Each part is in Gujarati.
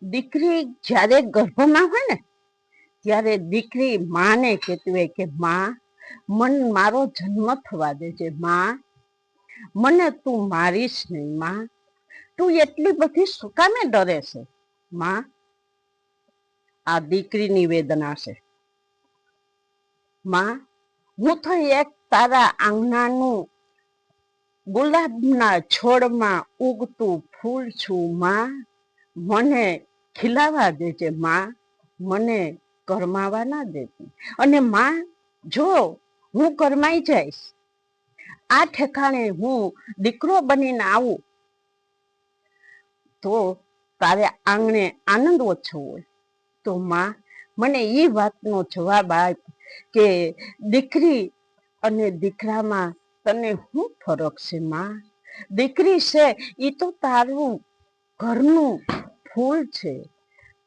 દીકરી જ્યારે ગર્ભમાં હોય ને ત્યારે દીકરી માને કહેતી હોય કે માં, મન મારો જન્મ થવા દેજે માં, મને તું મારીશ નહીં માં, તું એટલી બધી શું કામે ડરે છે માં. આ દીકરીની વેદના છે. માં, હું તો એક તારા આંગણાનું ગુલાબના છોડમાં ઉગતું ફૂલ છું માં, મને ખીલાવા દેજે માં, મને કરમાવા ના દેતી. અને માં, જો હું કરમાઈ જઈશ, આ ઠેકાણે હું દીકરો બનીને આવું તો તારે આંગણે આનંદ ઓછો હોય. તો માં, મને એ વાતનો જવાબ આપ કે દીકરી અને દીકરામાં તને શું ફરક છે માં? દીકરી છે એ તો તારું ઘરનું ફૂલ છે,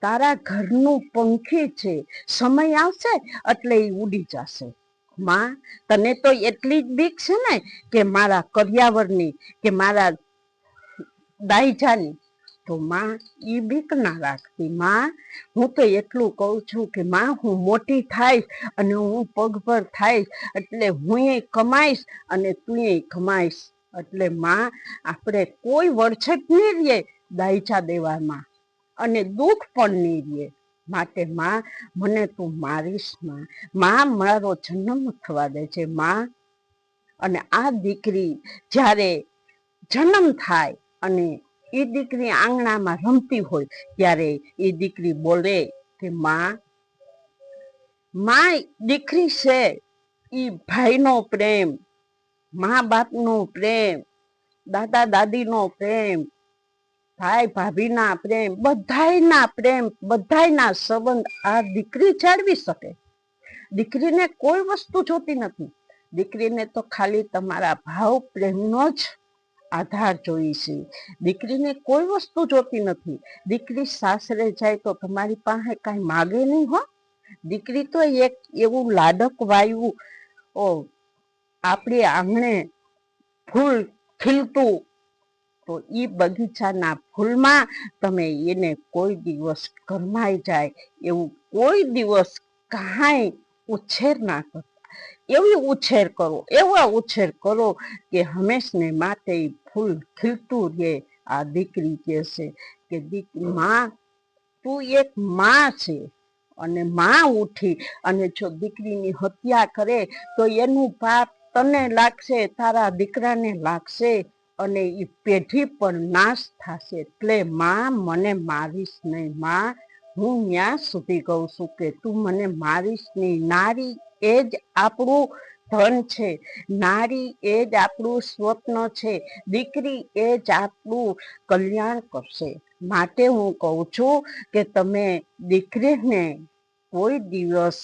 તારા ઘરનું પંખી છે. સમય આવશે એટલે એ ઉડી જશે માં. તને તો એટલી જ બીક છે ને કે મારા કરિયાવરની, કે મારા દાઈજાની. તો માં, એ બીક ના રાખતી માં. હું તો એટલું કહું છું કે માં, હું મોટી થાઈશ અને હું પગભર થાઈશ એટલે હું એ કમાઈશ અને તું એ કમાઈશ. એટલે માં, આપણે કોઈ વરછટ નહીં રહીએ દાઈજા દેવામાં, અને દુઃખ પણ નહીં રહીએ. માટે માં, મને તું મારીશ માં, માં મારો જન્મ થવા દે છે માં. અને આ દીકરી જ્યારે જન્મ થાય અને એ દીકરી આંગણામાં રમતી હોય ત્યારે એ દીકરી બોલે કે માં, માં દીકરી છે એ ભાઈનો પ્રેમ, મા બાપનો પ્રેમ, દાદા દાદીનો પ્રેમ, ભાઈ ભાભીના પ્રેમ, બધાયના પ્રેમ, બધાયના સંબંધ આ દીકરી જાળવી શકે. દીકરીને કોઈ વસ્તુ જોતી નથી. દીકરીને તો ખાલી તમારા ભાવ પ્રેમનો જ આધાર જોઈ છે. દીકરીને કોઈ વસ્તુ જોતી નથી. દીકરી સાસરે જાય તો તમારી પાસે કાંઈ માગે નહીં હો. દીકરી તો એક એવું લાડક વાયુ, આપણે આંગણે ફૂલ ખીલતું, તો એ બગીચાના ફૂલમાં તમે એને કોઈ દિવસ કરમાઈ જાય એવું કોઈ દિવસ કાંઈ ઉછેર ના કરતા. એવી ઉછેર કરો, એવા ઉછેર કરો કે હંમેશને માટે ફૂલ ખીલતું રહે. આ દીકરી કહે છે કે માં, તું એક માં છે, અને માં ઉઠી અને જો દીકરીની હત્યા કરે તો એનું પાપ તને લાગશે, તારા દીકરાને લાગશે, અને એ પેઢી પણ નાશ થશે. એટલે માં, મને મારીશ નહીં માં. હું ત્યાં સુધી કહું છું કે તું મને મારીશ નહીં. નારી એ જ આપણું ધન છે, નારી એ જ આપણું સ્વપ્ન છે, દીકરી એ જ આપણું કલ્યાણ કરશે. માટે હું કહું છું કે તમે દીકરીને કોઈ દિવસ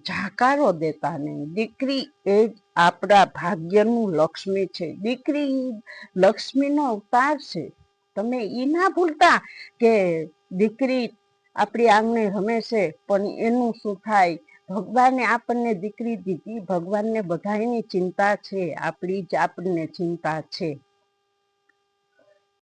જાકારો દેતા નહીં. દીકરી એ જ આપણા ભાગ્યનું લક્ષ્મી છે. દીકરી લક્ષ્મીનો અવતાર છે. તમે એ ના ભૂલતા કે દીકરી આપણી આંગણે રમે છે, પણ એનું શું થાય? ભગવાને આપણને દીકરી દીધી, ભગવાનને બધાની ચિંતા છે, આપણી જ આપણને ચિંતા છે.